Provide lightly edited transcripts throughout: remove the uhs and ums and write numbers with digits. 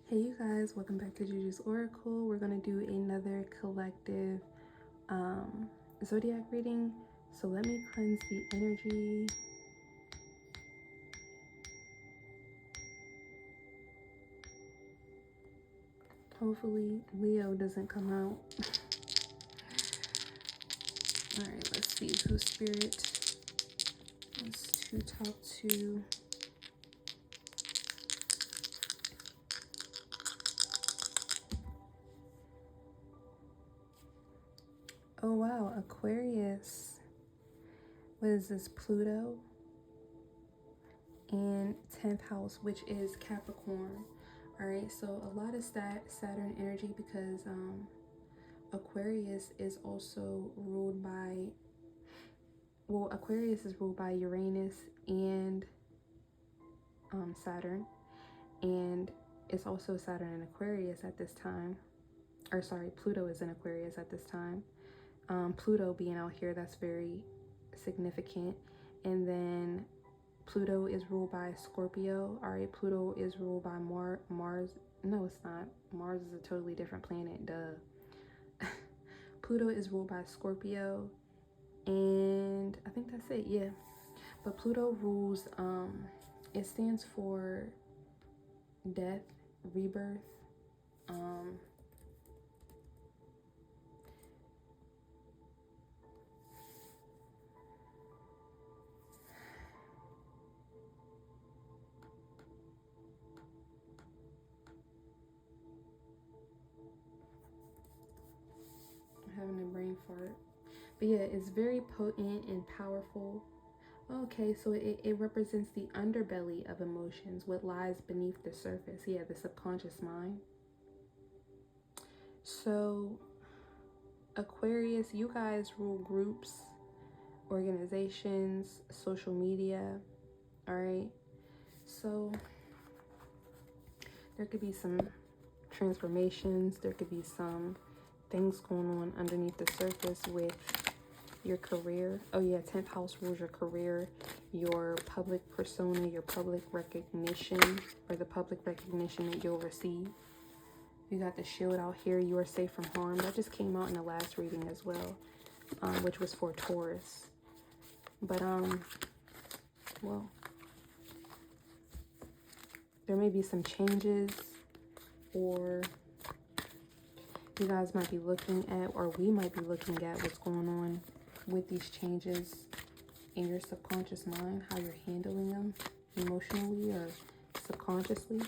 Hey you guys, welcome back to Jujus Oracle. We're going to do another collective zodiac reading. So let me cleanse the energy. Hopefully Leo doesn't come out. Alright, let's see who spirit wants to talk to. Oh wow, Aquarius. What is this? Pluto and 10th house, which is Capricorn. All right, so a lot of Saturn energy because Aquarius is also ruled by, well, Aquarius is ruled by Uranus and Saturn, and it's also Saturn in Aquarius at this time. Or sorry, Pluto is in Aquarius at this time. Pluto being out here, that's very significant. And then Pluto is ruled by Scorpio. All right, Pluto is ruled by Mars. No, it's not. Mars is a totally different planet, duh. Pluto is ruled by Scorpio, and I think that's it, yeah. But Pluto rules, it stands for death, rebirth, having a brain fart. But yeah, it's very potent and powerful. Okay, so it represents the underbelly of emotions, what lies beneath the surface. Yeah, the subconscious mind. So Aquarius, you guys rule groups, organizations, social media. All right, so there could be some transformations, there could be some things going on underneath the surface with your career. Oh yeah, 10th house rules your career, your public persona, your public recognition, or the public recognition that you'll receive. You got the shield out here. You are safe from harm. That just came out in the last reading as well, which was for Taurus. But well, there may be some changes, or you guys might be looking at, or we might be looking at what's going on with these changes in your subconscious mind, how you're handling them emotionally or subconsciously,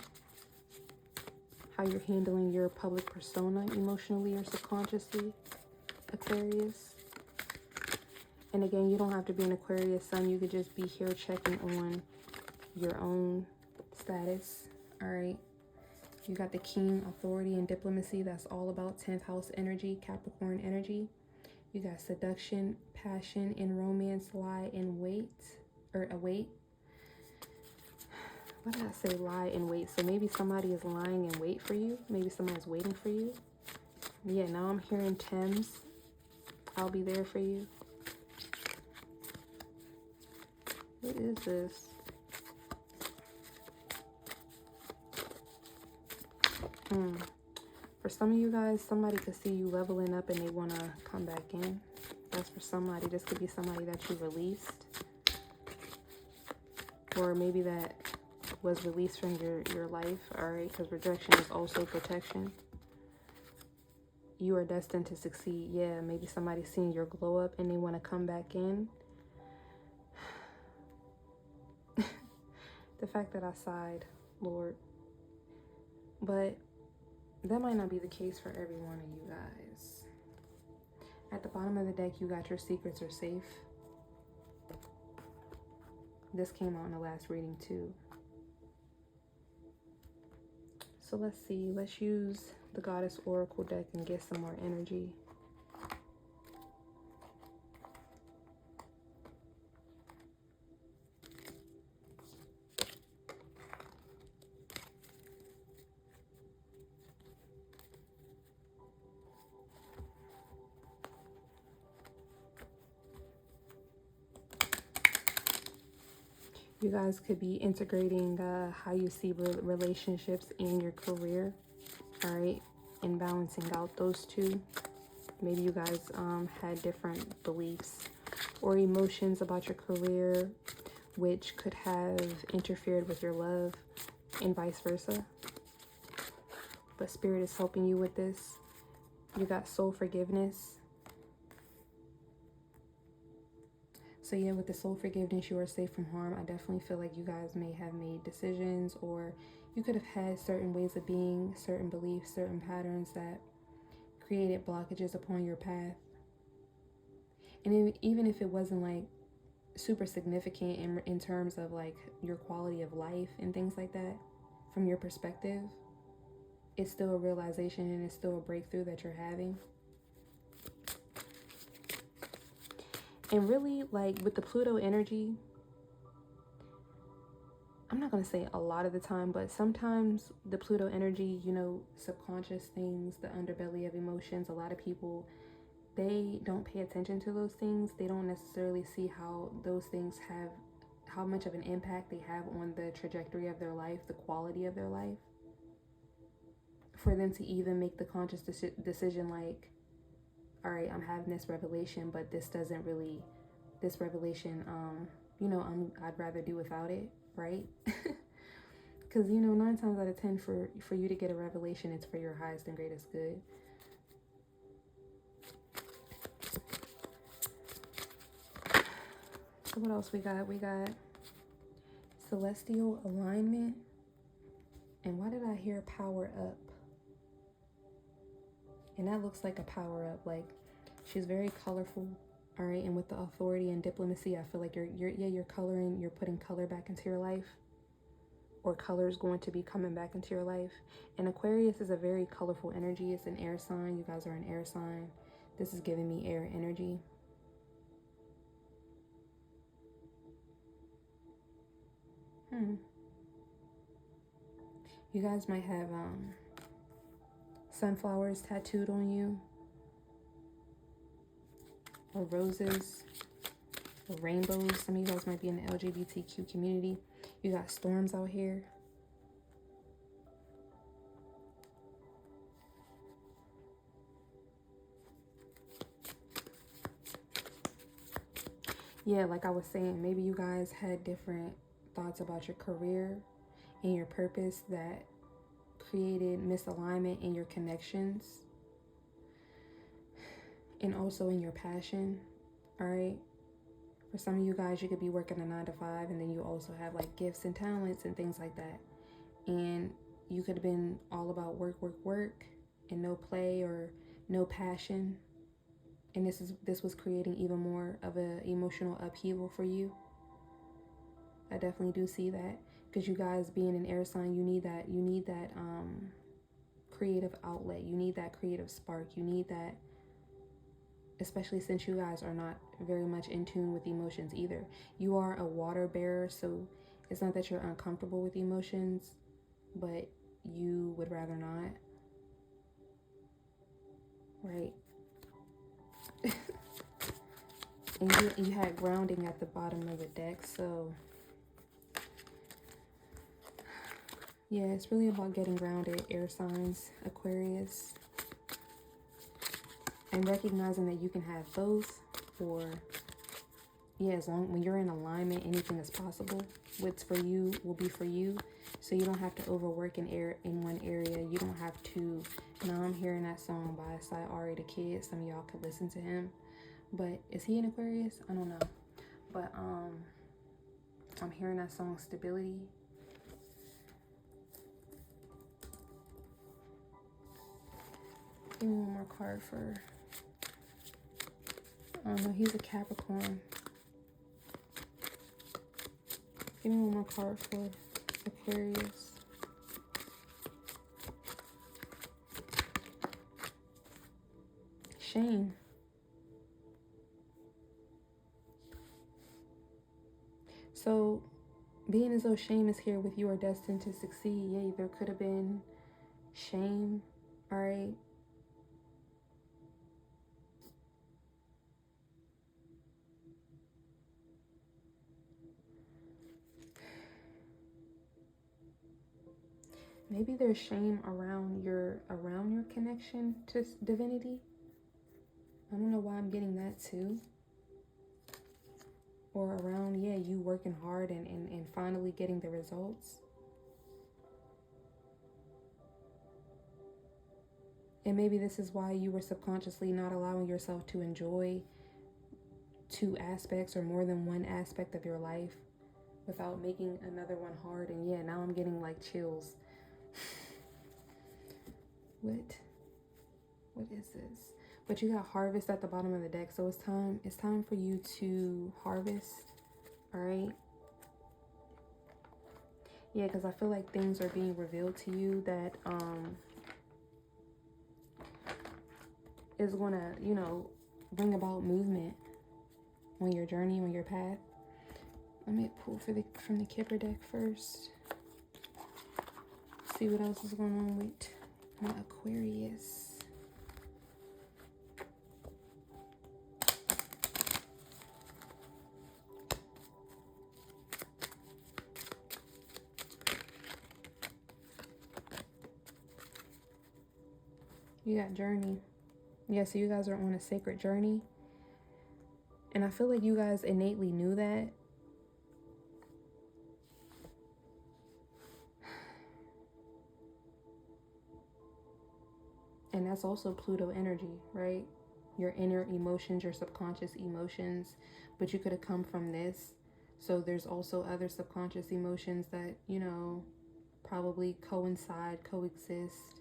how you're handling your public persona emotionally or subconsciously, Aquarius. And again, you don't have to be an Aquarius sun. You could just be here checking on your own status. All right. You got the King, authority and diplomacy. That's all about 10th house energy, Capricorn energy. You got seduction, passion, and romance lie in wait, or await. Why did I say lie in wait? So maybe somebody is lying in wait for you. Maybe somebody's waiting for you. Yeah, now I'm hearing Thames. I'll be there for you. What is this? For some of you guys, somebody could see you leveling up and they want to come back in. That's for somebody. This could be somebody that you released. Or maybe that was released from your life. Alright, because rejection is also protection. You are destined to succeed. Yeah, maybe somebody's seeing your glow up and they want to come back in. The fact that I sighed, Lord. But that might not be the case for every one of you guys. At the bottom of the deck, you got your secrets are safe. This came out in the last reading too. So let's see. Let's use the Goddess Oracle deck and get some more energy. You guys could be integrating how you see relationships and your career, all right, and balancing out those two. Maybe you guys had different beliefs or emotions about your career, which could have interfered with your love and vice versa. But Spirit is helping you with this. You got soul forgiveness. So yeah, with the soul forgiveness, you are safe from harm. I definitely feel like you guys may have made decisions, or you could have had certain ways of being, certain beliefs, certain patterns that created blockages upon your path. And even if it wasn't like super significant in terms of like your quality of life and things like that, from your perspective, it's still a realization and it's still a breakthrough that you're having. And really, like with the Pluto energy, I'm not going to say a lot of the time, but sometimes the Pluto energy, you know, subconscious things, the underbelly of emotions, a lot of people, they don't pay attention to those things. They don't necessarily see how those things have, how much of an impact they have on the trajectory of their life, the quality of their life. For them to even make the conscious decision like, all right, I'm having this revelation, but this doesn't really, this revelation, you know, I'd rather do without it, right? Because, you know, 9 times out of 10 for you to get a revelation, it's for your highest and greatest good. So what else we got? We got celestial alignment. And why did I hear power up? And that looks like a power up. Like, she's very colorful. All right, and with the authority and diplomacy, I feel like you're coloring, you're putting color back into your life, or color is going to be coming back into your life. And Aquarius is a very colorful energy. It's an air sign. You guys are an air sign. This is giving me air energy. You guys might have sunflowers tattooed on you, or roses, or rainbows. Some of you guys might be in the LGBTQ community. You got storms out here. Yeah, like I was saying, maybe you guys had different thoughts about your career and your purpose that created misalignment in your connections and also in your passion. All right, for some of you guys, you could be working a 9 to 5, and then you also have like gifts and talents and things like that, and you could have been all about work, work, work, and no play or no passion. And this was creating even more of an emotional upheaval for you. I definitely do see that, because you guys being an air sign, you need that creative outlet. You need that creative spark. You need that, especially since you guys are not very much in tune with emotions either. You are a water bearer, so it's not that you're uncomfortable with emotions, but you would rather not, right? And you had grounding at the bottom of the deck, so yeah, it's really about getting grounded, air signs, Aquarius, and recognizing that you can have both, or yeah, as long when you're in alignment, anything is possible. What's for you will be for you, so you don't have to overwork in one area. You don't have to. Now I'm hearing that song by Ari the Kid. Some of y'all could listen to him. But is he in Aquarius? I don't know. But I'm hearing that song Stability. Give me one more card for, I don't know, he's a Capricorn. Give me one more card for Aquarius. Shame. So, being as though shame is here with you are destined to succeed. Yeah, there could have been shame, all right? Maybe there's shame around your connection to divinity. I don't know why I'm getting that too. Or around, yeah, you working hard and finally getting the results. And maybe this is why you were subconsciously not allowing yourself to enjoy two aspects or more than one aspect of your life without making another one hard. And yeah, now I'm getting like chills. What is this? But you got harvest at the bottom of the deck, so it's time for you to harvest. All right. Yeah, because I feel like things are being revealed to you that is gonna, you know, bring about movement on your journey, on your path. Let me pull from the Kipper deck first. See what else is going on with my Aquarius. You got journey. Yeah, so you guys are on a sacred journey. And I feel like you guys innately knew that. And that's also Pluto energy, right? Your inner emotions, your subconscious emotions. But you could have come from this. So there's also other subconscious emotions that, you know, probably coexist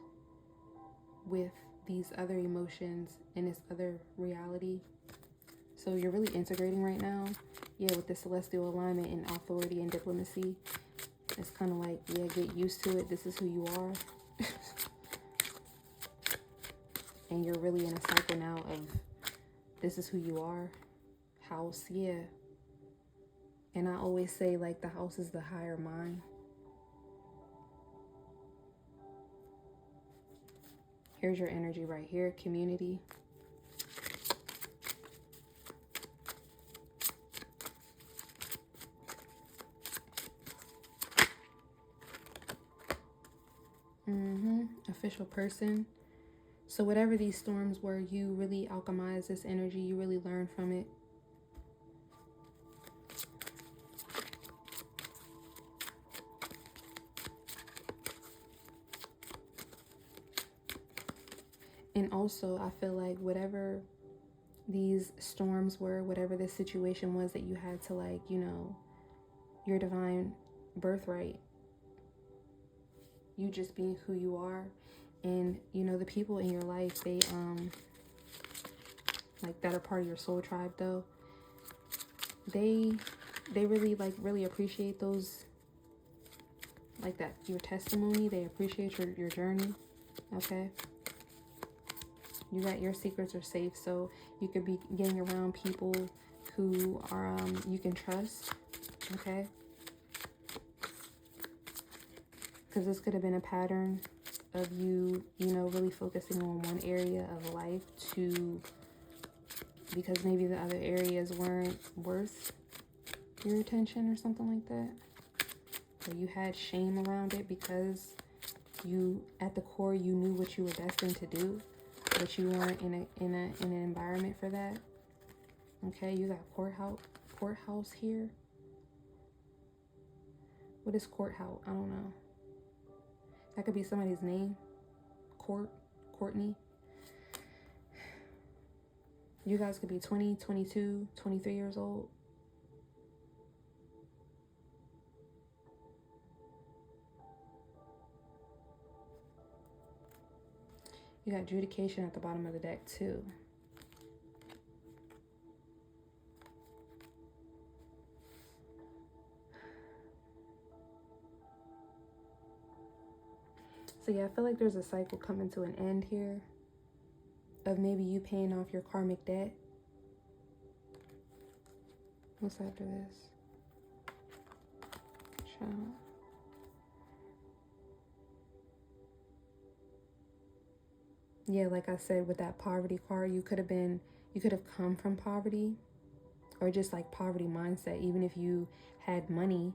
with these other emotions in this other reality. So you're really integrating right now. Yeah, with the celestial alignment and authority and diplomacy. It's kind of like, yeah, get used to it. This is who you are. And you're really in a cycle now of this is who you are. House, yeah. And I always say, like, the house is the higher mind. Here's your energy right here, community. Official person. So whatever these storms were, you really alchemize this energy. You really learn from it. And also, I feel like whatever these storms were, whatever this situation was that you had to, like, you know, your divine birthright, you just being who you are. And, you know, the people in your life, they, like, that are part of your soul tribe, though, they really, like, really appreciate those, like, that, your testimony. They appreciate your journey, okay? You got your secrets are safe, so you could be getting around people who are, you can trust, okay? Because this could have been a pattern of you, you know, really focusing on one area of life because maybe the other areas weren't worth your attention or something like that. Or you had shame around it because you, at the core, you knew what you were destined to do, but you weren't in an environment for that. Okay, you got courthouse here. What is courthouse? I don't know. That could be somebody's name. Courtney. You guys could be 20, 22, 23 years old. You got adjudication at the bottom of the deck too. So yeah, I feel like there's a cycle coming to an end here of maybe you paying off your karmic debt. What's after this? Child. Yeah, like I said, with that poverty card, you could have come from poverty or just like poverty mindset. Even if you had money,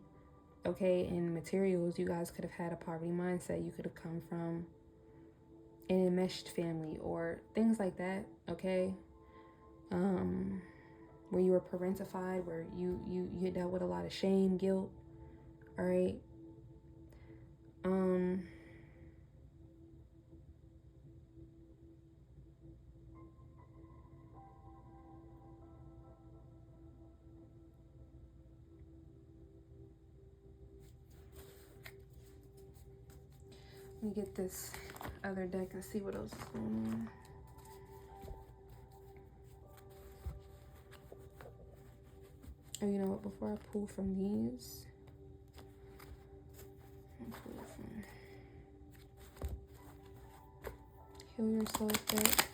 Okay, in materials, you guys could have had a poverty mindset. You could have come from an enmeshed family or things like that. Okay, where you were parentified, where you dealt with a lot of shame, guilt. All right. Let me get this other deck and see what else is going on. Oh, you know what? Before I pull from these, I'll pull from Heal Yourself deck.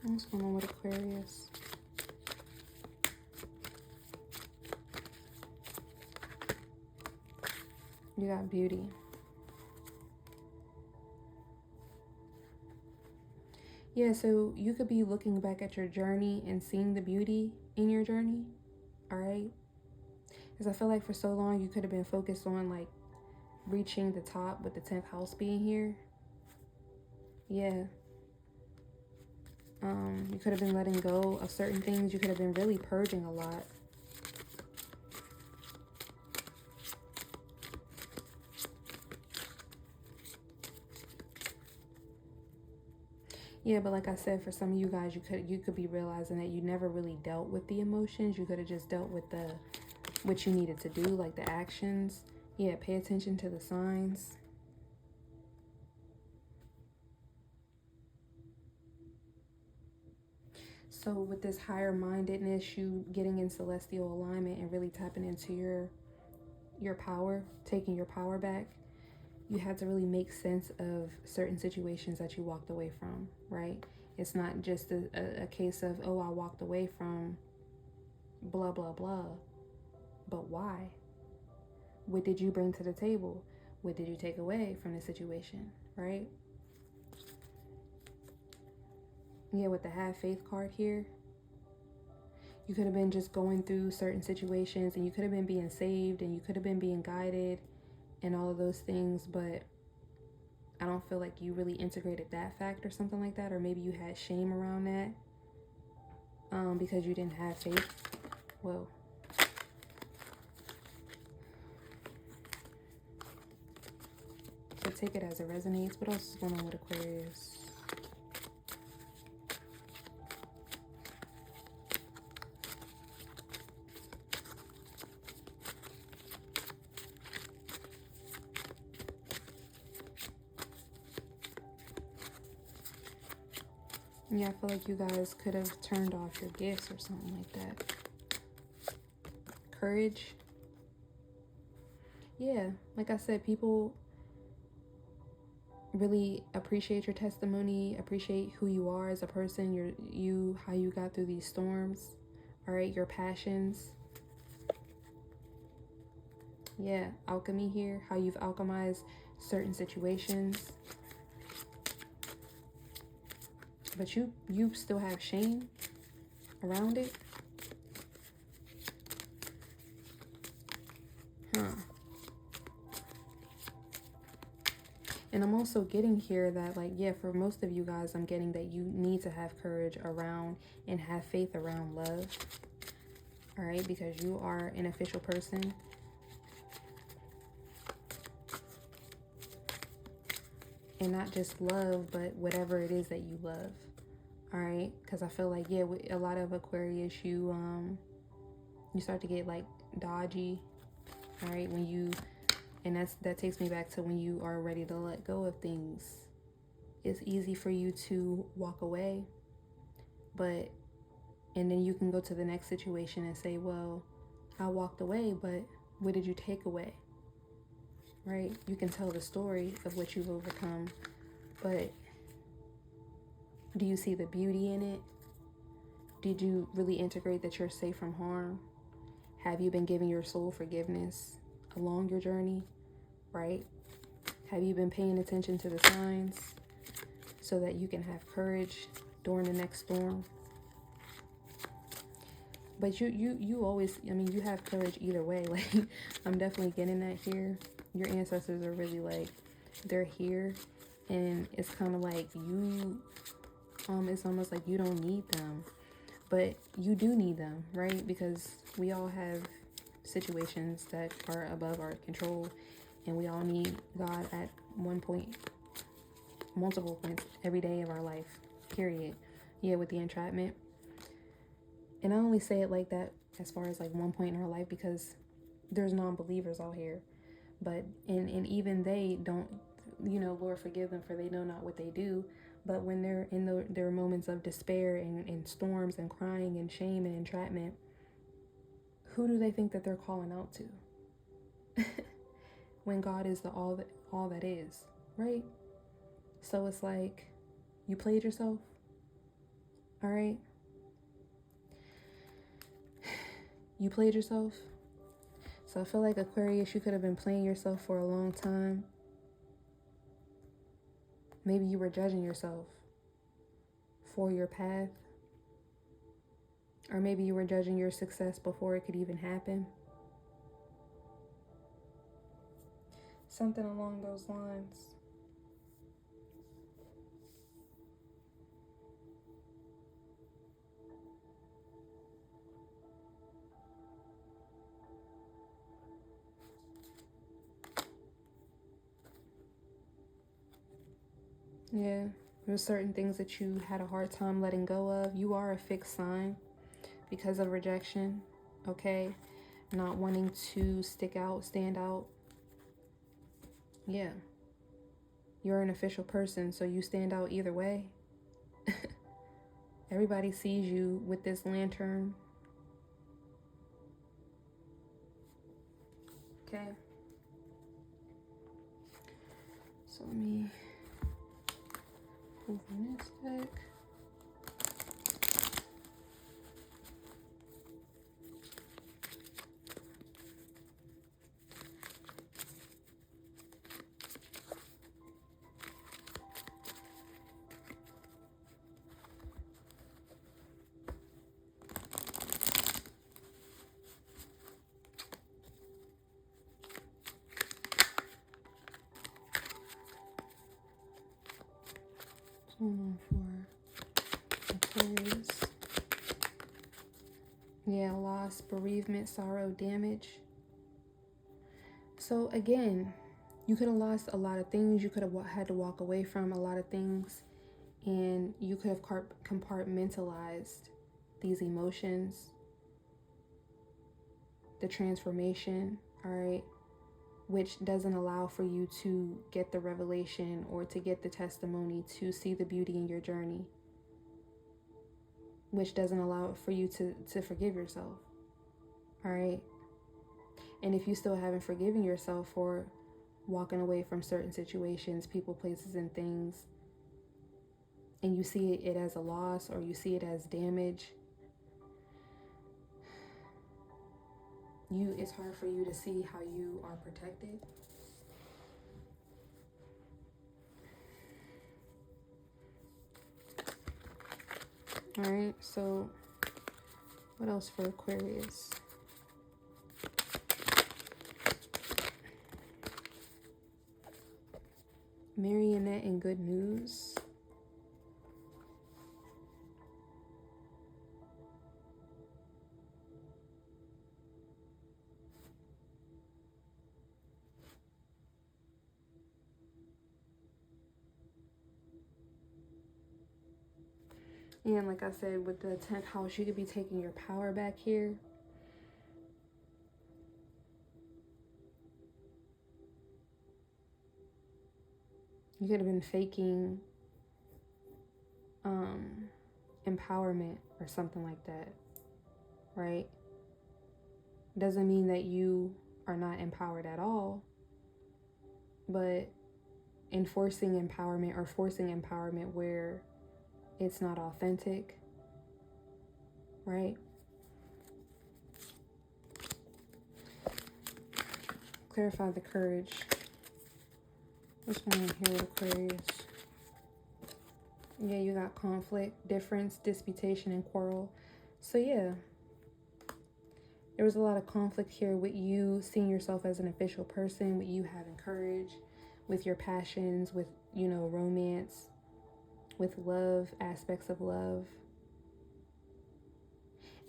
What's going on with Aquarius? You got beauty. Yeah, so you could be looking back at your journey and seeing the beauty in your journey. All right. Because I feel like for so long you could have been focused on like reaching the top with the 10th house being here. Yeah. You could have been letting go of certain things. You could have been really purging a lot. Yeah, but like I said, for some of you guys, you could be realizing that you never really dealt with the emotions. You could have just dealt with what you needed to do, like the actions. Yeah, pay attention to the signs. So with this higher mindedness, you getting in celestial alignment and really tapping into your power, taking your power back, you had to really make sense of certain situations that you walked away from, right? It's not just a case of, oh, I walked away from blah, blah, blah. But why? What did you bring to the table? What did you take away from the situation, right? Yeah, with the Have Faith card here, you could have been just going through certain situations and you could have been being saved and you could have been being guided and all of those things, but I don't feel like you really integrated that fact or something like that, or maybe you had shame around that because you didn't have faith. Whoa. So take it as it resonates. What else is going on with Aquarius? Yeah, I feel like you guys could have turned off your gifts or something like that. Courage. Yeah, like I said, people really appreciate your testimony, appreciate who you are as a person, how you got through these storms, all right, your passions. Yeah, alchemy here, how you've alchemized certain situations. But you still have shame around it. And I'm also getting here that, like, yeah, for most of you guys, I'm getting that you need to have courage around and have faith around love. All right, because you are an official person. And not just love, but whatever it is that you love. All right, because I feel like, yeah, with a lot of Aquarius, you start to get like dodgy. All right, and that takes me back to when you are ready to let go of things. It's easy for you to walk away, and then you can go to the next situation and say, well, I walked away, but what did you take away? Right? You can tell the story of what you've overcome, but do you see the beauty in it? Did you really integrate that you're safe from harm? Have you been giving your soul forgiveness? along your journey, right? Have you been paying attention to the signs so that you can have courage during the next storm? But you always, I mean, you have courage either way. Like, I'm definitely getting that here. Your ancestors are really like, they're here, and it's kind of like you, it's almost like you don't need them, but you do need them, right? Because we all have situations that are above our control, and we all need God at one point, multiple points every day of our life, period. Yeah, with the entrapment. And I only say it like that as far as like one point in our life because there's non-believers out here. But and even they don't, Lord forgive them, for they know not what they do. But when they're in their moments of despair and storms and crying and shame and entrapment, who do they think that they're calling out to? When God is the all that is, right? So it's like, you played yourself, all right? You played yourself. So I feel like, Aquarius, you could have been playing yourself for a long time. Maybe you were judging yourself for your path. Or maybe you were judging your success before it could even happen. Something along those lines. Yeah, there's certain things that you had a hard time letting go of. You are a fixed sign because of rejection, okay? Not wanting to stick out, stand out. Yeah. You're an official person, so you stand out either way. Everybody sees you with this lantern. Okay. So let me open this deck. For Aquarius. Yeah, loss, bereavement, sorrow, damage. So again, you could have lost a lot of things. You could have had to walk away from a lot of things, and you could have compartmentalized these emotions, the transformation, all right, which doesn't allow for you to get the revelation or to get the testimony to see the beauty in your journey, which doesn't allow for you to forgive yourself, all right? And if you still haven't forgiven yourself for walking away from certain situations, people, places, and things, and you see it as a loss or you see it as damage, it's hard for you to see how you are protected. All right, so what else for Aquarius? Marionette and good news. And like I said, with the 10th house, you could be taking your power back here. You could have been faking empowerment or something like that, right? Doesn't mean that you are not empowered at all, but enforcing empowerment or forcing empowerment where it's not authentic, right? Clarify the courage. What's going on here with Aquarius? Yeah, you got conflict, difference, disputation, and quarrel. So yeah, there was a lot of conflict here with you seeing yourself as an official person, with you having courage, with your passions, with, you know, romance, with love, aspects of love.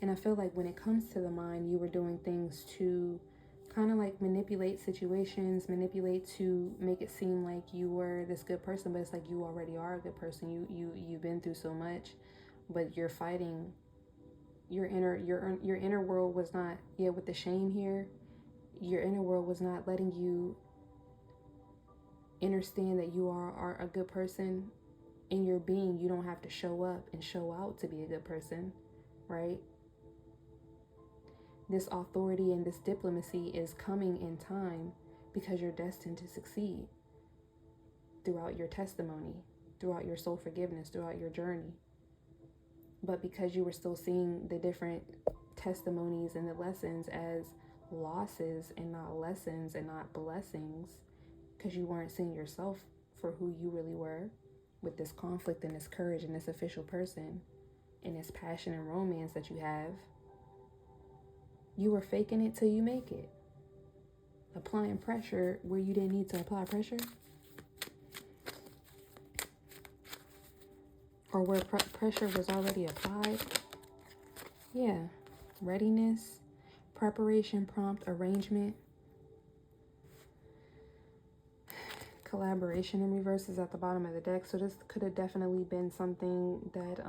And I feel like when it comes to the mind, you were doing things to kind of like manipulate situations, manipulate to make it seem like you were this good person, but it's like you already are a good person. You've been through so much, but you're fighting. Your inner world was not, yeah, with the shame here, your inner world was not letting you understand that you are a good person. In your being, you don't have to show up and show out to be a good person, right? This authority and this diplomacy is coming in time because you're destined to succeed throughout your testimony, throughout your soul forgiveness, throughout your journey. But because you were still seeing the different testimonies and the lessons as losses and not lessons and not blessings, because you weren't seeing yourself for who you really were, with this conflict and this courage and this official person and this passion and romance that you have, you were faking it till you make it. Applying pressure where you didn't need to apply pressure. Or where pressure was already applied. Yeah. Readiness, preparation, prompt, arrangement. Collaboration in reverse is at the bottom of the deck. So this could have definitely been something that,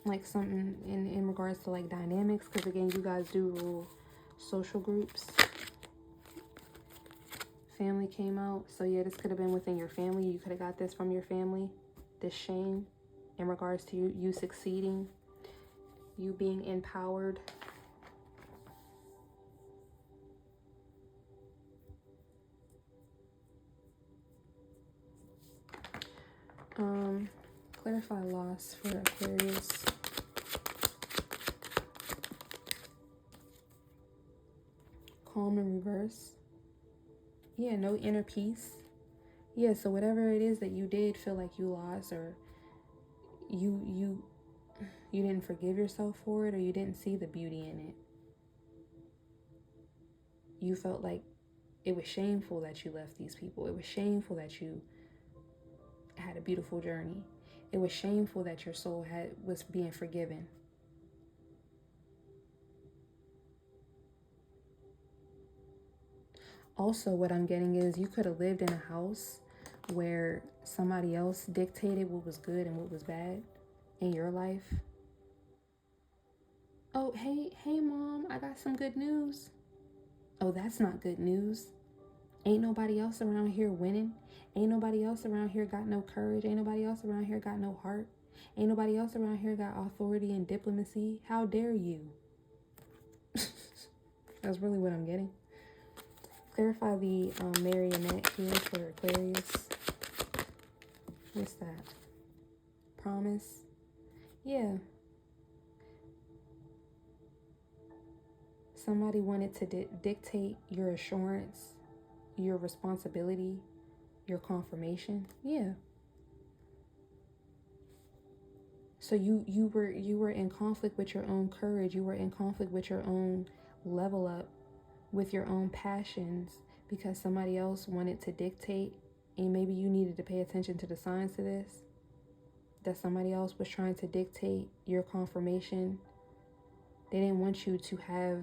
like something in regards to like dynamics, because again, you guys do rule social groups. Family came out, so yeah, this could have been within your family. You could have got this from your family, this shame in regards to you succeeding, you being empowered. Clarify loss for Aquarius. Calm in reverse. Yeah, no inner peace. Yeah, so whatever it is that you did feel like you lost, or you didn't forgive yourself for it, or you didn't see the beauty in it. You felt like it was shameful that you left these people. It was shameful that you had a beautiful journey. It was shameful that your soul was being forgiven. Also, what I'm getting is you could have lived in a house where somebody else dictated what was good and what was bad in your life. Oh, hey, mom, I got some good news. Oh, that's not good news. Ain't nobody else around here winning. Ain't nobody else around here got no courage. Ain't nobody else around here got no heart. Ain't nobody else around here got authority and diplomacy. How dare you? That's really what I'm getting. Clarify the marionette here for Aquarius. What's that? Promise. Yeah. Somebody wanted to dictate your assurance, your responsibility, your confirmation. Yeah. So you were in conflict with your own courage. You were in conflict with your own level up, with your own passions, because somebody else wanted to dictate, and maybe you needed to pay attention to the signs to this, that somebody else was trying to dictate your confirmation. They didn't want you to have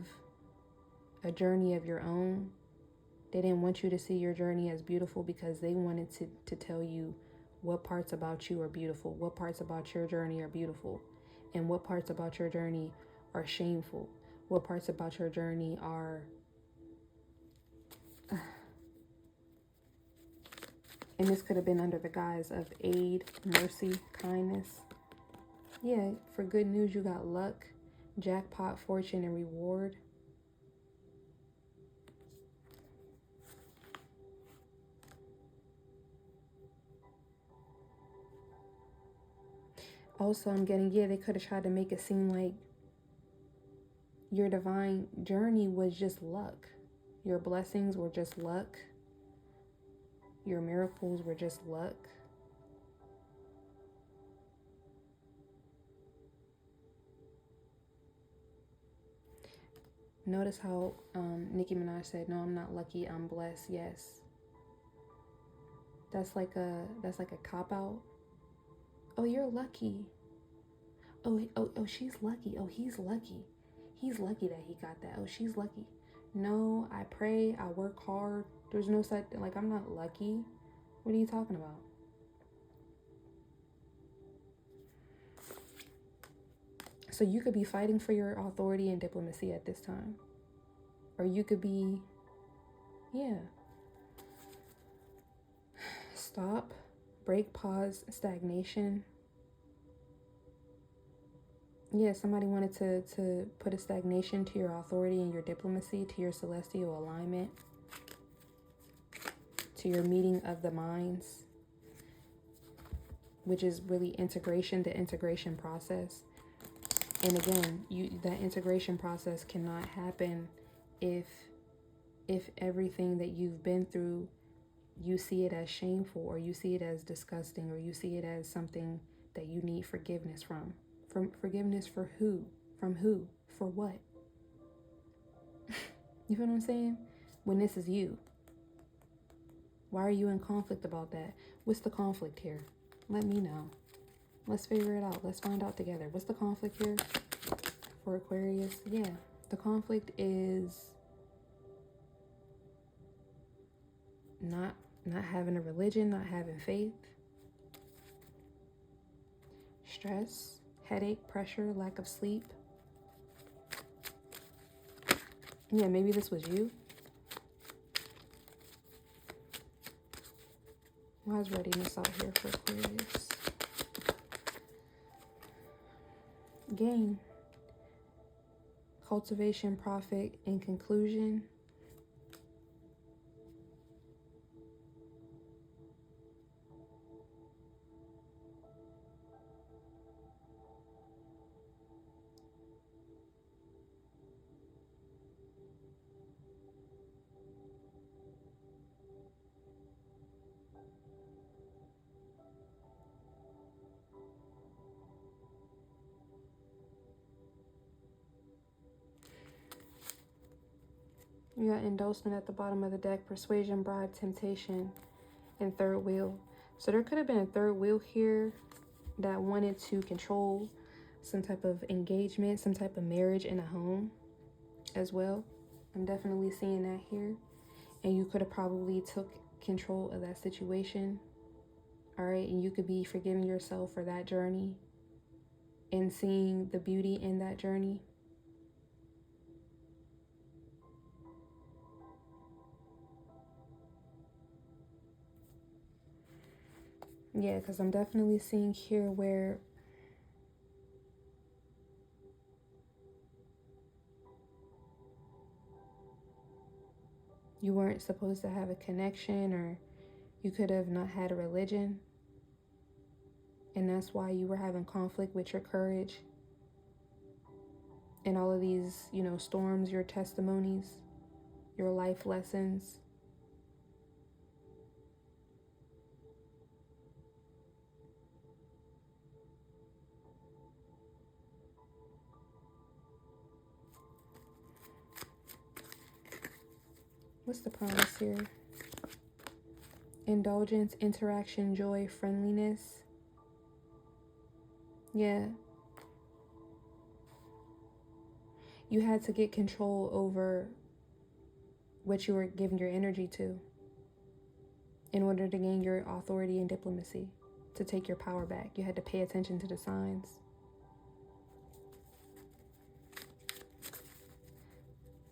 a journey of your own. They didn't want you to see your journey as beautiful because they wanted to tell you what parts about you are beautiful, what parts about your journey are beautiful, and what parts about your journey are shameful, what parts about your journey are... And this could have been under the guise of aid, mercy, kindness. Yeah, for good news, you got luck, jackpot, fortune, and reward. Also, I'm getting, yeah, they could have tried to make it seem like your divine journey was just luck. Your blessings were just luck. Your miracles were just luck. Notice how Nicki Minaj said, "No, I'm not lucky. I'm blessed." Yes, that's like a cop out. Oh, you're lucky. Oh, she's lucky. Oh, he's lucky. He's lucky that he got that. Oh, she's lucky. No, I pray. I work hard. There's no such, like, I'm not lucky. What are you talking about? So you could be fighting for your authority and diplomacy at this time. Or you could be, yeah. Stop, break, pause, stagnation. Yeah, somebody wanted to put a stagnation to your authority and your diplomacy, to your celestial alignment, to your meeting of the minds, which is really integration, the integration process. And again, that integration process cannot happen if everything that you've been through, you see it as shameful, or you see it as disgusting, or you see it as something that you need forgiveness from. Forgiveness for who? From who? For what? You feel what I'm saying? When this is you. Why are you in conflict about that? What's the conflict here? Let me know. Let's figure it out. Let's find out together. What's the conflict here for Aquarius? Yeah, the conflict is not having a religion, not having faith, stress, headache, pressure, lack of sleep. Yeah, maybe this was you. Why is readiness out here for Aquarius? Gain, cultivation, profit, and conclusion. You got endorsement at the bottom of the deck, persuasion, bribe, temptation, and third wheel. So there could have been a third wheel here that wanted to control some type of engagement, some type of marriage in a home as well. I'm definitely seeing that here. And you could have probably took control of that situation. All right, and you could be forgiving yourself for that journey and seeing the beauty in that journey. Yeah, because I'm definitely seeing here where you weren't supposed to have a connection, or you could have not had a religion. And that's why you were having conflict with your courage. And all of these, storms, your testimonies, your life lessons. What's the promise here? Indulgence, interaction, joy, friendliness. Yeah. You had to get control over what you were giving your energy to in order to gain your authority and diplomacy, to take your power back. You had to pay attention to the signs.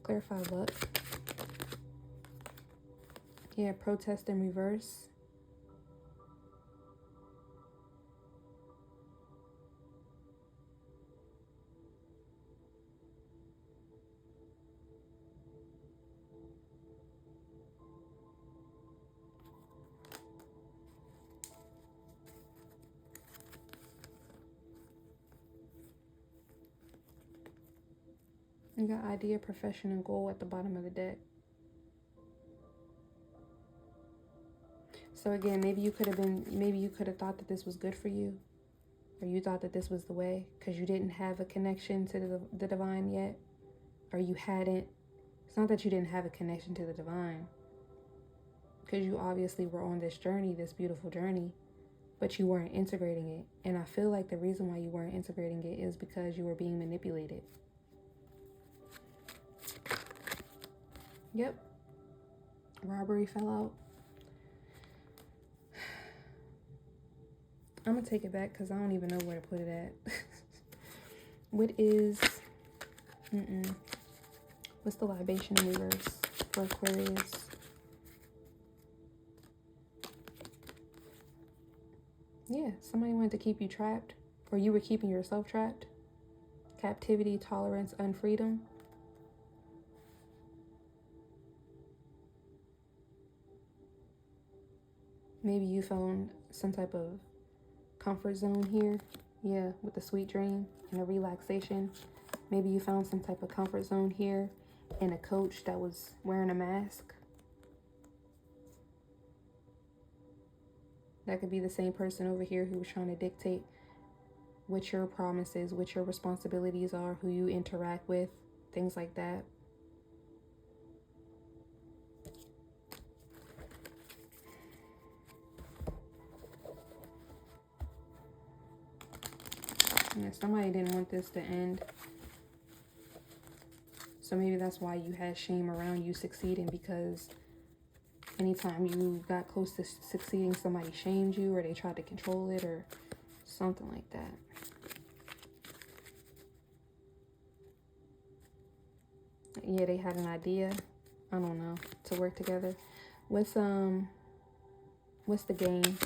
Clarify luck. Yeah, protest in reverse. You got idea, profession, and goal at the bottom of the deck. So again, maybe you could have thought that this was good for you, or you thought that this was the way because you didn't have a connection to the divine yet, or you hadn't. It's not that you didn't have a connection to the divine, because you obviously were on this journey, this beautiful journey, but you weren't integrating it. And I feel like the reason why you weren't integrating it is because you were being manipulated. Yep. Robbery fell out. I'm going to take it back because I don't even know where to put it at. What is... What's the libation in reverse for Aquarius? Yeah, somebody wanted to keep you trapped, or you were keeping yourself trapped. Captivity, tolerance, unfreedom. Maybe you found some type of comfort zone here. Yeah, with the sweet dream and a relaxation. Maybe you found some type of comfort zone here and a coach that was wearing a mask. That could be the same person over here who was trying to dictate what your promises, what your responsibilities are, who you interact with, things like that. Yeah, somebody didn't want this to end. So maybe that's why you had shame around you succeeding, because anytime you got close to succeeding, somebody shamed you or they tried to control it or something like that. Yeah, they had an idea, I don't know, to work together. What's the game?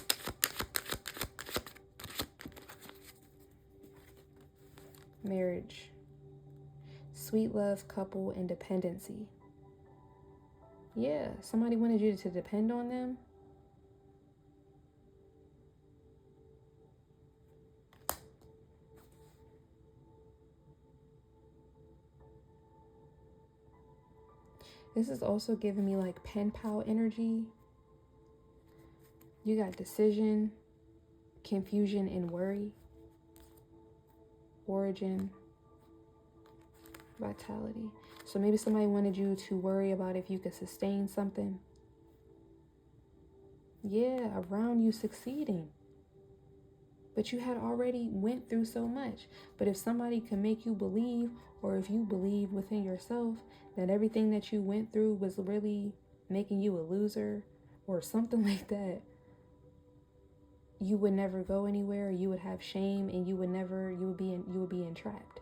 Marriage. Sweet love, couple, and dependency. Yeah, somebody wanted you to depend on them. This is also giving me like pen pal energy. You got decision, confusion, and worry. Origin, vitality. So maybe somebody wanted you to worry about if you could sustain something. Yeah, around you succeeding. But you had already went through so much. But if somebody can make you believe, or if you believe within yourself that everything that you went through was really making you a loser or something like that, you would never go anywhere. You would have shame, and you would be entrapped.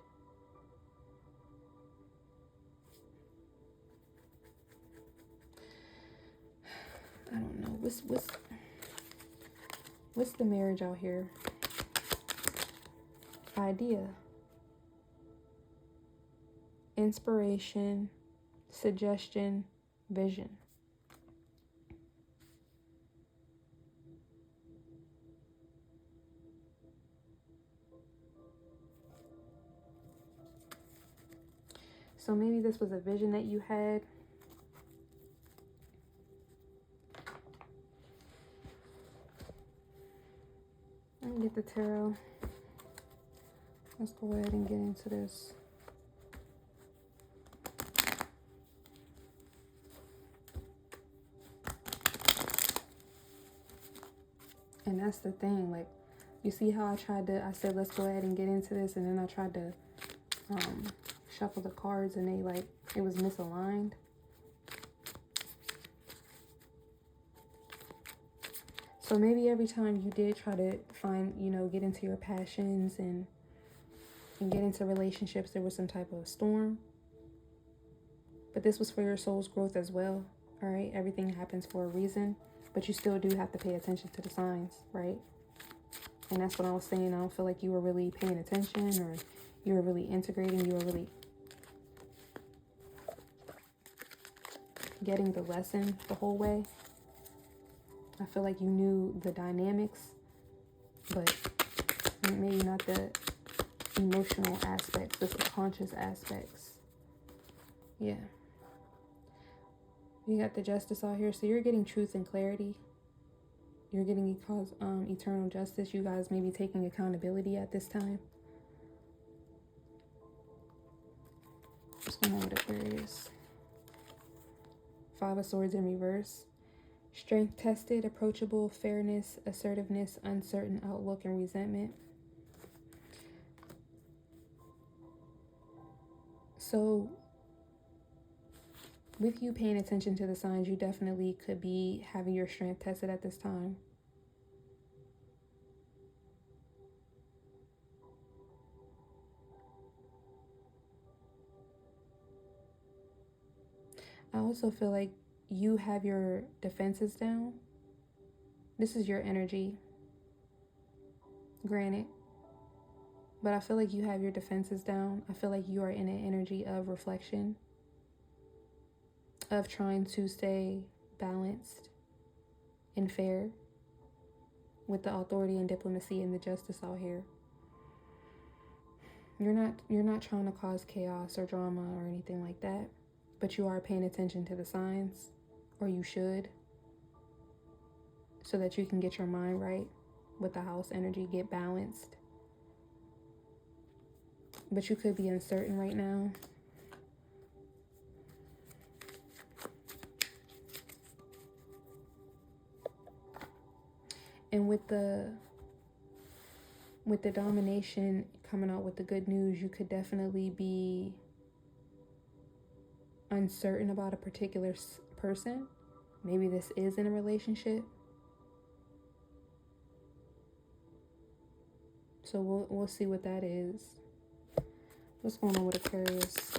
I don't know. What's the marriage out here? Idea. Inspiration, suggestion, vision. So maybe this was a vision that you had. Let me get the tarot. Let's go ahead and get into this. And that's the thing, like, you see how I said, let's go ahead and get into this, and then I tried to shuffle the cards, and it was misaligned. So maybe every time you did try to find, get into your passions and get into relationships, there was some type of storm. But this was for your soul's growth as well, all right? Everything happens for a reason, but you still do have to pay attention to the signs, right? And that's what I was saying. I don't feel like you were really paying attention, or you were really integrating. You were really getting the lesson the whole way. I feel like you knew the dynamics, but maybe not the emotional aspects, the subconscious aspects. Yeah. You got the Justice out here. So you're getting truth and clarity. You're getting eternal justice. You guys may be taking accountability at this time. What's going on with Aquarius? Five of Swords in reverse. Strength tested, approachable, fairness, assertiveness, uncertain outlook, and resentment. So with you paying attention to the signs, you definitely could be having your strength tested at this time. I also feel like you have your defenses down. This is your energy, granted. But I feel like you have your defenses down. I feel like you are in an energy of reflection, of trying to stay balanced and fair with the authority and diplomacy and the justice out here. You're not trying to cause chaos or drama or anything like that, but you are paying attention to the signs, or you should, so that you can get your mind right with the house energy, get balanced. But you could be uncertain right now. And with the domination coming out with the good news, you could definitely be uncertain about a particular person. Maybe this is in a relationship. So we'll see what that is. What's going on with Aquarius?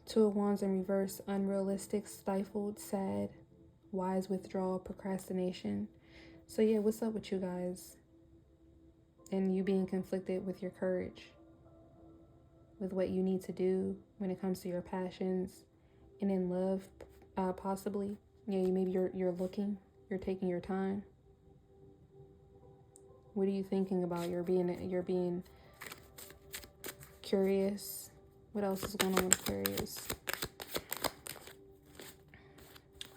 Two of Wands in reverse, unrealistic, stifled, sad, wise withdrawal, procrastination. So yeah, what's up with you guys? And you being conflicted with your courage, with what you need to do when it comes to your passions and in love, possibly. Yeah, maybe you're looking, you're taking your time. What are you thinking about? You're being curious. What else is going on with Aquarius?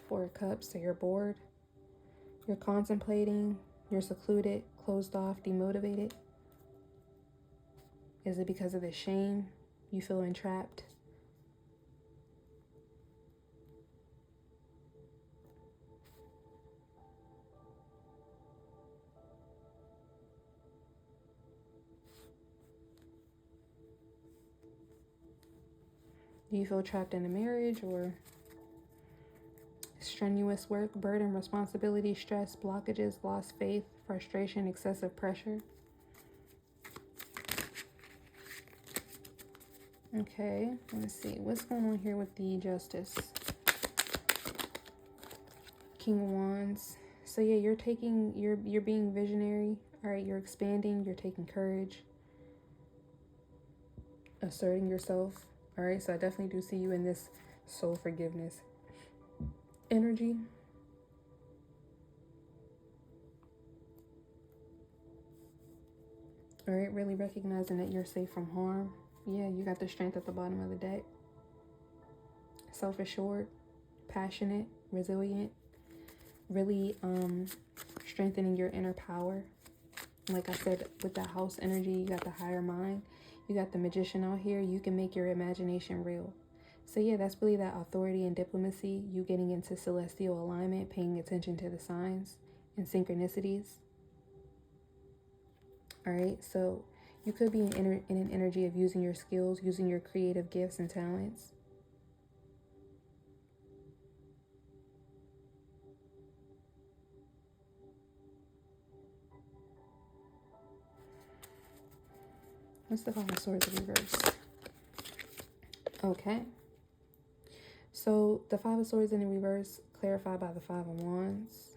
Four of Cups. So you're bored. You're contemplating. You're secluded, closed off, demotivated. Is it because of the shame? You feel entrapped? Do you feel trapped in a marriage, or strenuous work, burden, responsibility, stress, blockages, lost faith, frustration, excessive pressure? Okay, let's see. What's going on here with the Justice? King of Wands. So yeah, you're being visionary. All right, you're expanding, you're taking courage, asserting yourself. All right, so I definitely do see you in this soul forgiveness energy. All right, really recognizing that you're safe from harm. Yeah, you got the strength at the bottom of the deck. Self-assured, passionate, resilient, really strengthening your inner power. Like I said, with that house energy, you got the higher mind. You got the Magician out here. You can make your imagination real. So yeah, that's really that authority and diplomacy. You getting into celestial alignment, paying attention to the signs and synchronicities. All right, so you could be in an energy of using your skills, using your creative gifts and talents. What's the Five of Swords in reverse? Okay. So the Five of Swords in the reverse, clarified by the Five of Wands.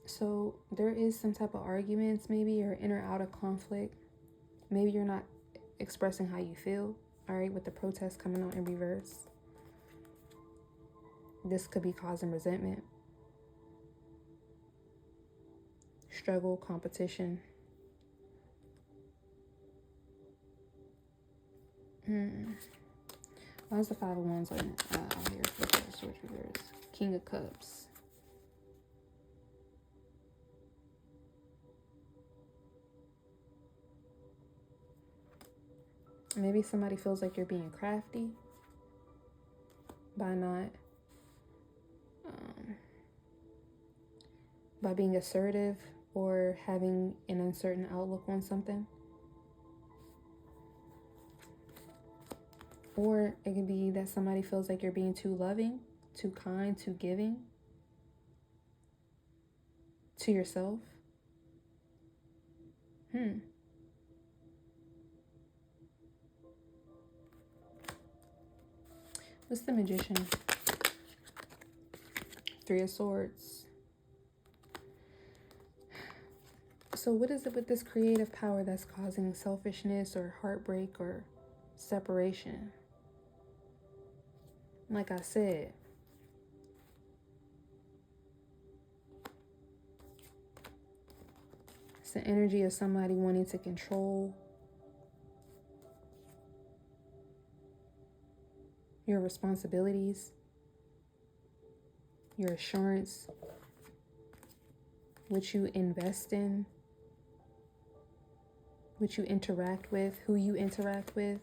So there is some type of arguments, maybe, or inner outer conflict. Maybe you're not expressing how you feel, all right, with the protest coming out in reverse. This could be causing resentment. struggle, competition. Why is the Five of Wands on here for the Swords reverse? King of Cups. Maybe somebody feels like you're being crafty by not, by being assertive or having an uncertain outlook on something. Or it could be that somebody feels like you're being too loving, too kind, too giving to yourself. What's the Magician? Three of Swords. So what is it with this creative power that's causing selfishness or heartbreak or separation? Like I said, it's the energy of somebody wanting to control your responsibilities, your assurance, what you invest in, what you interact with, who you interact with.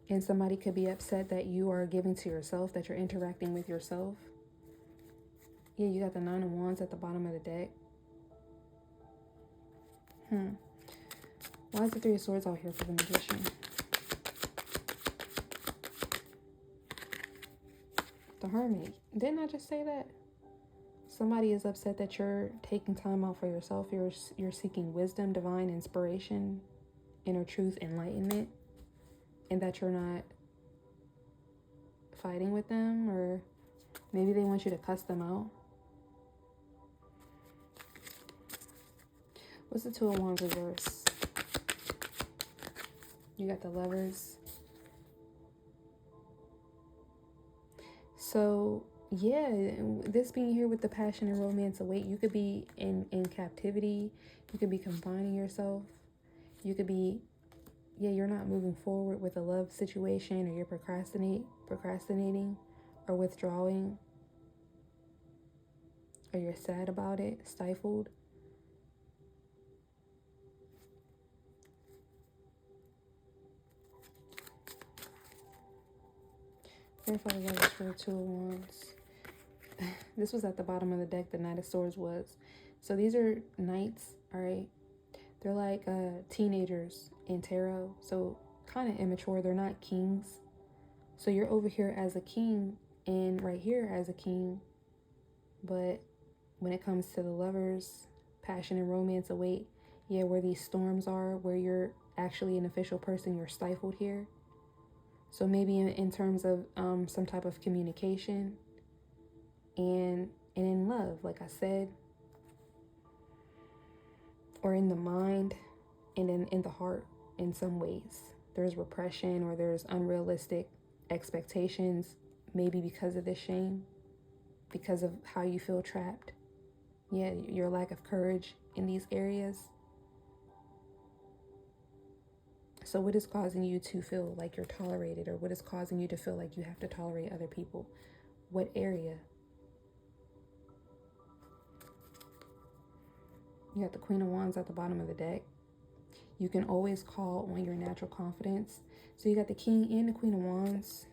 And somebody could be upset that you are giving to yourself, that you're interacting with yourself. Yeah, you got the Nine of Wands at the bottom of the deck. Why is the Three of Swords out here for the Magician? The Hermit. Didn't I just say that? Somebody is upset that you're taking time out for yourself. You're seeking wisdom, divine inspiration, inner truth, enlightenment, and that you're not fighting with them, or maybe they want you to cuss them out. What's the Two of Wands reverse? You got the Lovers. So yeah, this being here with the passion and romance await, you could be in captivity. You could be confining yourself. You could be, yeah, you're not moving forward with a love situation, or you're procrastinating or withdrawing, or you're sad about it, stifled. Clarify the Lovers for the Two of Wands. This was at the bottom of the deck. The Knight of Swords was. So these are knights, all right? They're like teenagers in tarot. So kind of immature. They're not kings. So you're over here as a king and right here as a king. But when it comes to the Lovers, passion and romance await. Yeah, where these storms are, where you're actually an official person, you're stifled here. So maybe in terms of some type of communication and in love, like I said, or in the mind and in the heart in some ways. There's repression, or there's unrealistic expectations, maybe because of this shame, because of how you feel trapped. Yeah, your lack of courage in these areas. So what is causing you to feel like you're tolerated, or what is causing you to feel like you have to tolerate other people? What area? You got the Queen of Wands at the bottom of the deck. You can always call on your natural confidence. So you got the King and the Queen of Wands.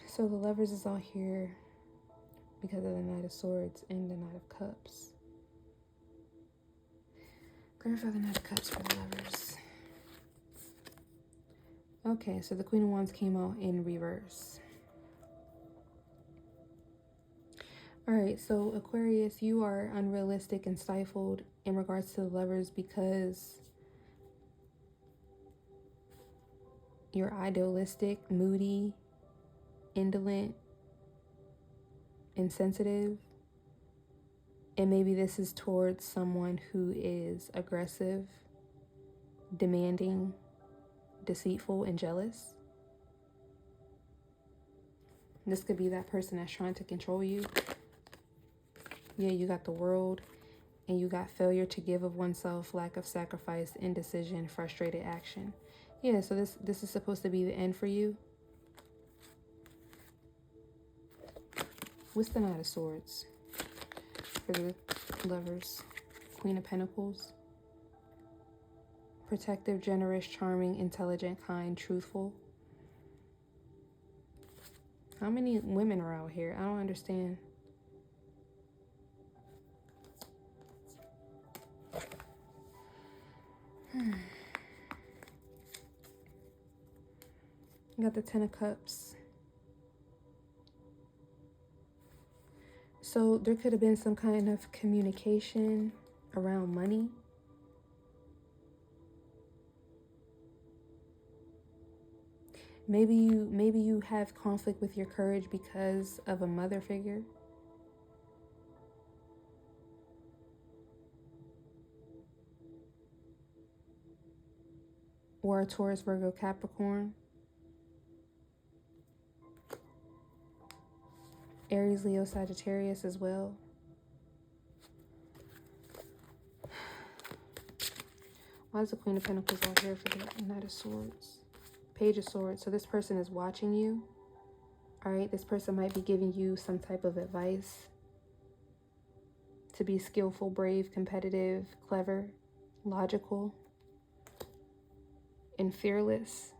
So the Lovers is out here because of the Knight of Swords and the Knight of Cups. Clarify the Knight of Cups for the Lovers. Okay, so the Queen of Wands came out in reverse. All right, so Aquarius, you are unrealistic and stifled in regards to the Lovers because you're idealistic, moody, indolent, insensitive. And maybe this is towards someone who is aggressive, demanding, deceitful, and jealous. This could be that person that's trying to control you. Yeah, you got the World, and you got failure to give of oneself, lack of sacrifice, indecision, frustrated action. Yeah, so this is supposed to be the end for you. What's the Knight of Swords for the Lovers? Queen of Pentacles. Protective, generous, charming, intelligent, kind, truthful. How many women are out here? I don't understand. You got the Ten of Cups. So there could have been some kind of communication around money. Maybe you have conflict with your courage because of a mother figure. Or a Taurus, Virgo, Capricorn. Aries, Leo, Sagittarius as well. Why is the Queen of Pentacles out here for the Knight of Swords? Page of Swords. So this person is watching you. All right, this person might be giving you some type of advice to be skillful, brave, competitive, clever, logical, and fearless.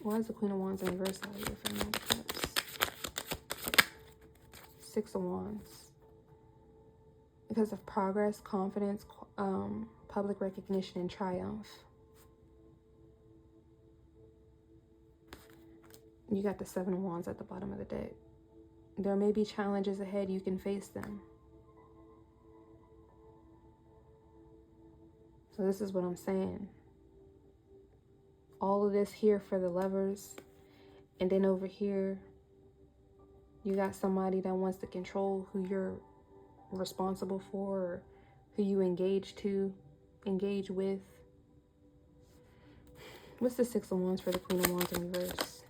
Why is the Queen of Wands in reverse out here for the Knight of Cups? Six of Wands. Because of progress, confidence, public recognition, and triumph. You got the Seven of Wands at the bottom of the deck. There may be challenges ahead. You can face them. So this is what I'm saying. All of this here for the Lovers. And then over here, you got somebody that wants to control who you're responsible for, or who you engage with. What's the Six of Wands for the Queen of Wands in reverse?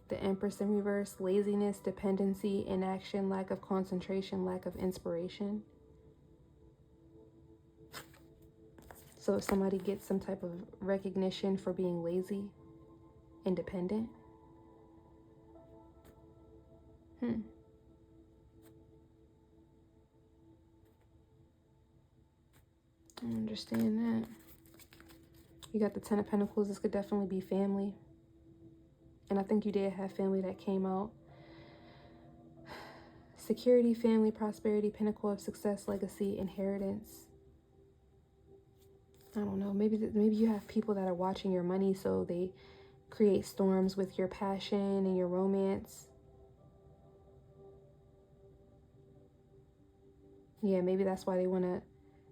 The Empress in reverse. Laziness, dependency, inaction, lack of concentration, lack of inspiration. So if somebody gets some type of recognition for being lazy, independent. I understand that. You got the Ten of Pentacles. This could definitely be family. And I think you did have family that came out. Security, family, prosperity, pinnacle of success, legacy, inheritance. I don't know. Maybe you have people that are watching your money, so they create storms with your passion and your romance. Yeah, maybe that's why they want to.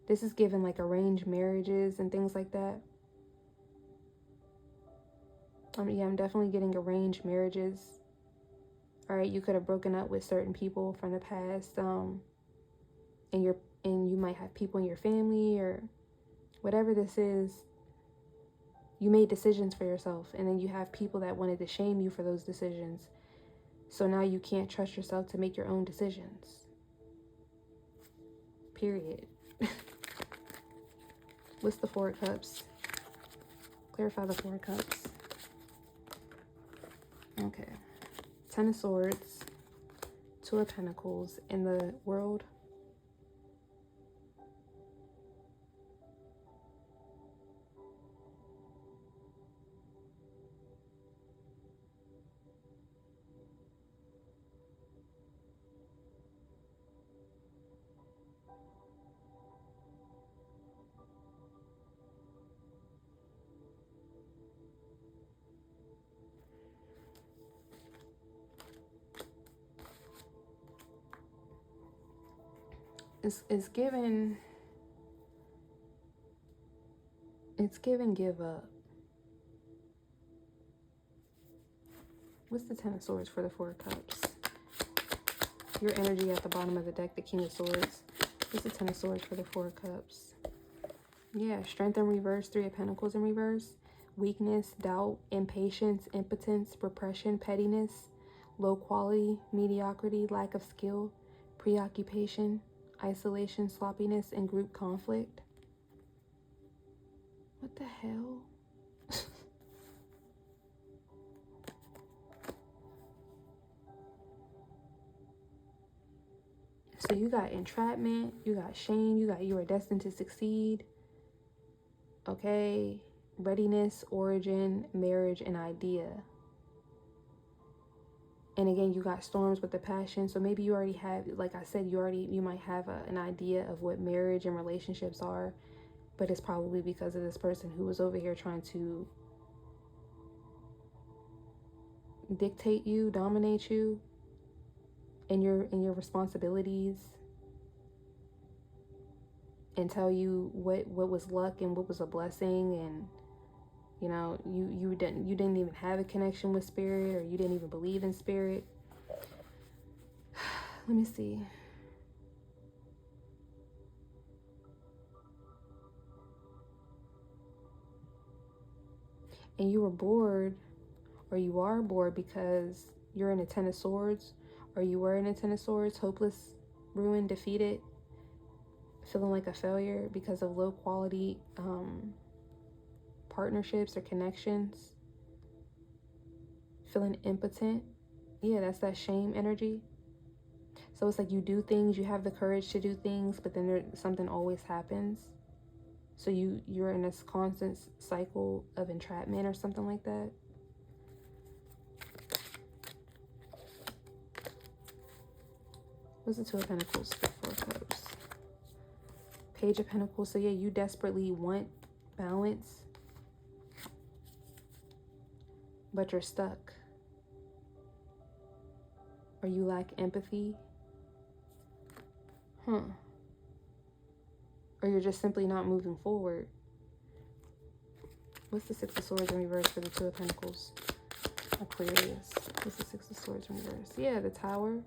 This is given like arranged marriages and things like that. Yeah, I'm definitely getting arranged marriages. All right, you could have broken up with certain people from the past, and you might have people in your family or whatever this is. You made decisions for yourself, and then you have people that wanted to shame you for those decisions. So now you can't trust yourself to make your own decisions. Period. What's the Four of Cups? Clarify the Four of Cups. Okay. Ten of Swords, Two of Pentacles in the World. It's given give up. What's the Ten of Swords for the Four of Cups? Your energy at the bottom of the deck, the King of Swords. What's the Ten of Swords for the Four of Cups? Yeah, Strength in reverse, Three of Pentacles in reverse. weakness, doubt, impatience, impotence, repression, pettiness, low quality, mediocrity, lack of skill, preoccupation, isolation, sloppiness, and group conflict. What the hell? So you got entrapment, you got shame, you are destined to succeed. Okay, readiness, origin, marriage, and idea. And again, you got storms with the passion. So maybe you already have, like I said, you might have an idea of what marriage and relationships are, but it's probably because of this person who was over here trying to dictate you, dominate you in your responsibilities, and tell you what was luck and what was a blessing. And you know, you didn't even have a connection with spirit, or you didn't even believe in spirit. Let me see. And you were bored, or you are bored, because you're in a Ten of Swords, or you were in a Ten of Swords, hopeless, ruined, defeated, feeling like a failure because of low quality partnerships or connections, feeling impotent. Yeah, that's that shame energy. So it's like you do things, you have the courage to do things, but then something always happens. So you're in this constant cycle of entrapment or something like that. What's the Two of Pentacles, the Four of Cups? Page of Pentacles. So yeah, you desperately want balance, but you're stuck. Or you lack empathy. Or you're just simply not moving forward. What's the Six of Swords in reverse for the Two of Pentacles? Aquarius. What's the Six of Swords in reverse? Yeah, the Tower.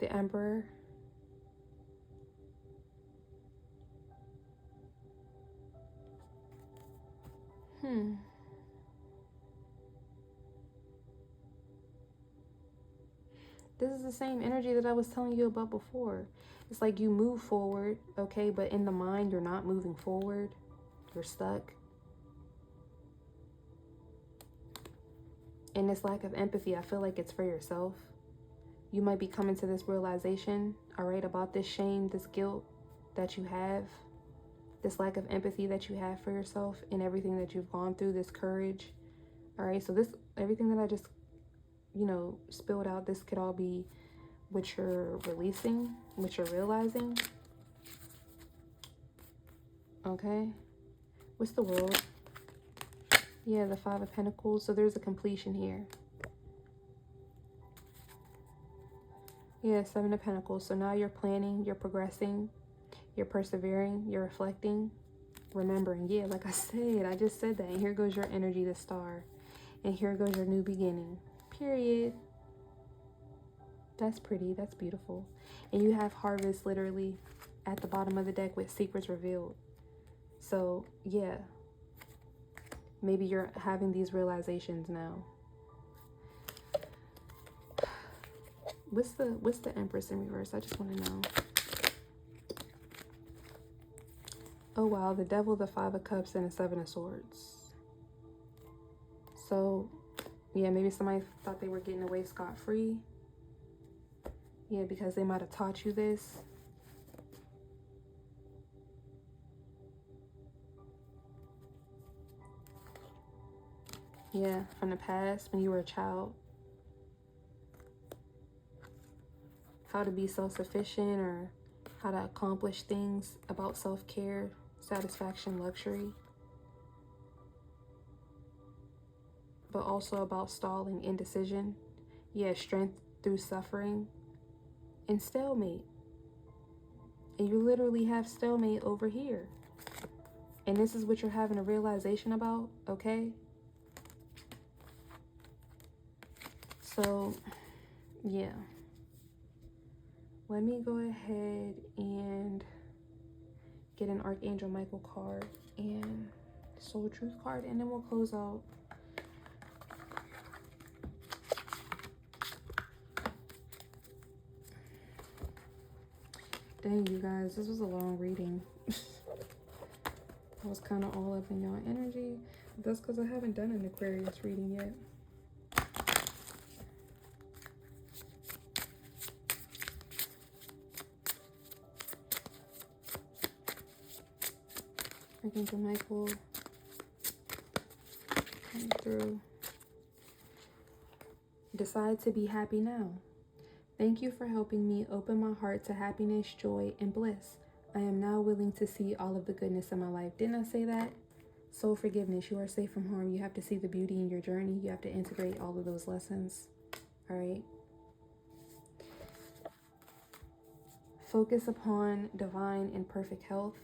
The Emperor. This is the same energy that I was telling you about before. It's like you move forward, okay, but in the mind, you're not moving forward. You're stuck. And this lack of empathy, I feel like it's for yourself. You might be coming to this realization, all right, about this shame, this guilt that you have, this lack of empathy that you have for yourself and everything that you've gone through, this courage. All right, so this, everything that I just, you know, spilled out, this could all be what you're releasing, what you're realizing. Okay, what's the World? Yeah, the Five of Pentacles. So there's a completion here. Yeah, Seven of Pentacles. So now you're planning, you're progressing, you're persevering, you're reflecting, remembering. Yeah, like I said, I just said that. And here goes your energy, the Star. And here goes your new beginning. Period. That's pretty. That's beautiful. And you have Harvest literally at the bottom of the deck with Secrets Revealed. So, yeah. Maybe you're having these realizations now. What's the Empress in reverse? I just want to know. Oh, wow. The Devil, the Five of Cups, and the Seven of Swords. So, yeah, maybe somebody thought they were getting away scot-free. Yeah, because they might have taught you this. Yeah, from the past when you were a child. How to be self-sufficient or how to accomplish things about self-care, satisfaction, luxury. But also about stalling, indecision. Yeah, strength through suffering. And stalemate. And you literally have stalemate over here. And this is what you're having a realization about, okay? So, yeah. Let me go ahead and get an Archangel Michael card and Soul Truth card, and then we'll close out. Dang, you guys, this was a long reading. I was kind of all up in y'all energy. That's because I haven't done an Aquarius reading yet. Archangel Michael coming through. Decide to be happy now. Thank you for helping me open my heart to happiness, joy, and bliss. I am now willing to see all of the goodness in my life. Didn't I say that? Soul forgiveness. You are safe from harm. You have to see the beauty in your journey. You have to integrate all of those lessons. All right. Focus upon divine and perfect health.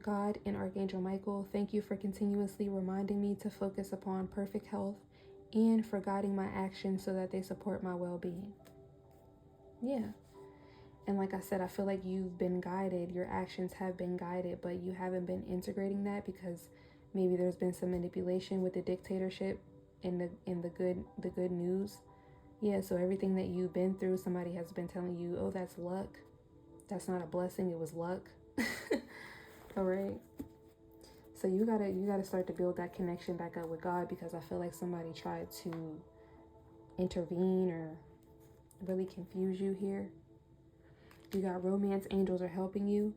God and Archangel Michael, thank you for continuously reminding me to focus upon perfect health and for guiding my actions so that they support my well-being. Yeah. And like I said, I feel like you've been guided. Your actions have been guided, but you haven't been integrating that because maybe there's been some manipulation with the dictatorship and the good news. Yeah, so everything that you've been through, somebody has been telling you, oh, that's luck. That's not a blessing, it was luck. All right. So you gotta start to build that connection back up with God, because I feel like somebody tried to intervene or really confuse you here. You got romance angels are helping you.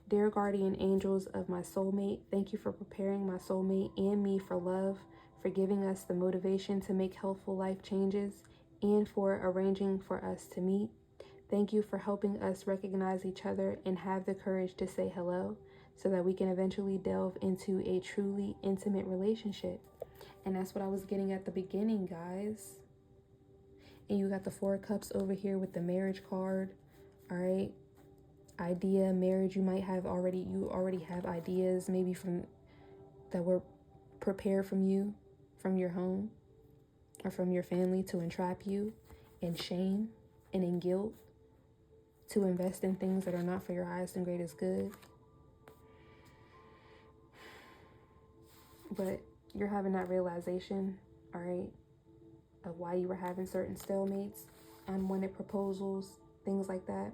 Dear guardian angels of my soulmate, thank you for preparing my soulmate and me for love, for giving us the motivation to make helpful life changes, and for arranging for us to meet. Thank you for helping us recognize each other and have the courage to say hello so that we can eventually delve into a truly intimate relationship. And that's what I was getting at the beginning, guys. And you got the Four of Cups over here with the marriage card. All right. Idea, marriage, you already have ideas maybe from that were prepared from you, from your home or from your family, to entrap you in shame and in guilt, to invest in things that are not for your highest and greatest good. But you're having that realization, all right, of why you were having certain stalemates, unwanted proposals, things like that.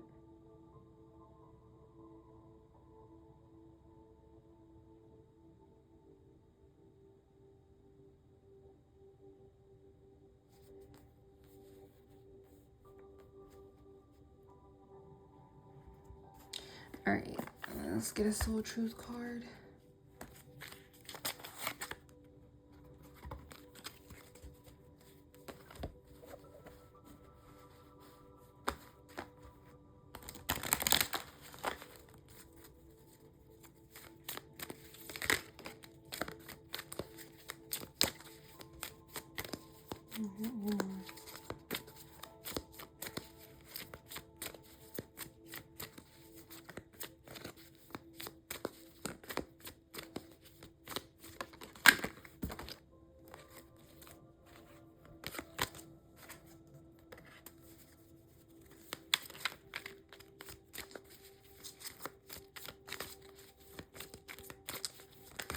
All right, let's get a Soul Truth card.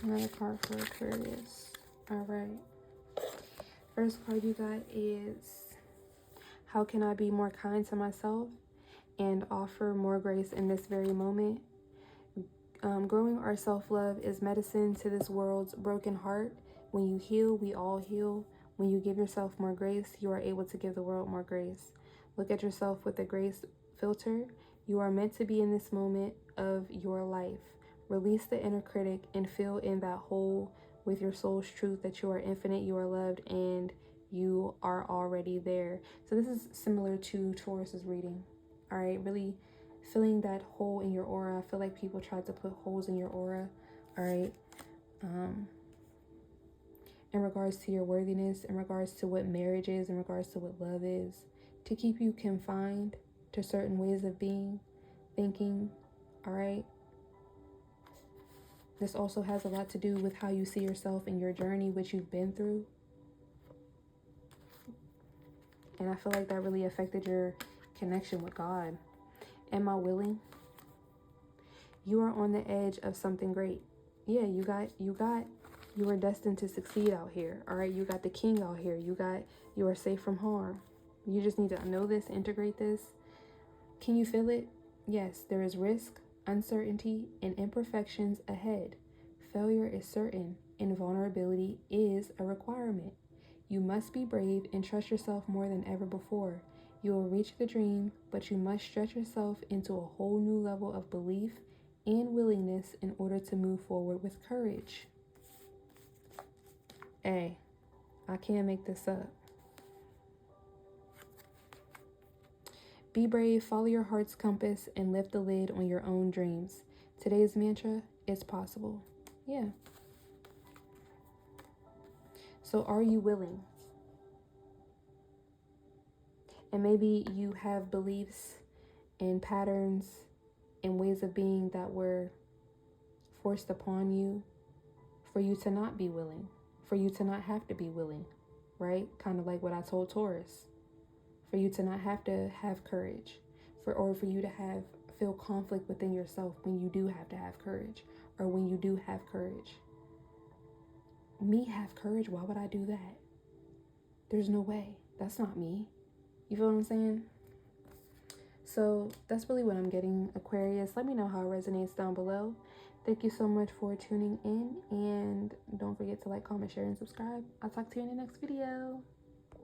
Another card for Aquarius. All right. First card you got is, how can I be more kind to myself and offer more grace in this very moment? Growing our self-love is medicine to this world's broken heart. When you heal, we all heal. When you give yourself more grace, you are able to give the world more grace. Look at yourself with a grace filter. You are meant to be in this moment of your life. Release the inner critic and fill in that hole with your soul's truth that you are infinite, you are loved, and you are already there. So this is similar to Taurus's reading. All right, really filling that hole in your aura. I feel like people try to put holes in your aura. All right. In regards to your worthiness, in regards to what marriage is, in regards to what love is, to keep you confined to certain ways of being, thinking. All right. This also has a lot to do with how you see yourself in your journey, which you've been through. And I feel like that really affected your connection with God. Am I willing? You are on the edge of something great. Yeah, you are destined to succeed out here. All right, you got the king out here. You are safe from harm. You just need to know this, integrate this. Can you feel it? Yes, there is risk, uncertainty, and imperfections ahead. Failure is certain, and vulnerability is a requirement. You must be brave and trust yourself more than ever before. You will reach the dream, but you must stretch yourself into a whole new level of belief and willingness in order to move forward with courage. Hey, I can't make this up. Be brave, follow your heart's compass, and lift the lid on your own dreams. Today's mantra, it's possible. Yeah. So are you willing? And maybe you have beliefs and patterns and ways of being that were forced upon you for you to not be willing, for you to not have to be willing, right? Kind of like what I told Taurus. For you to not have to have courage, or for you to feel conflict within yourself when you do have to have courage, or when you do have courage. Me have courage? Why would I do that? There's no way. That's not me. You feel what I'm saying? So that's really what I'm getting, Aquarius. Let me know how it resonates down below. Thank you so much for tuning in, and don't forget to like, comment, share, and subscribe. I'll talk to you in the next video.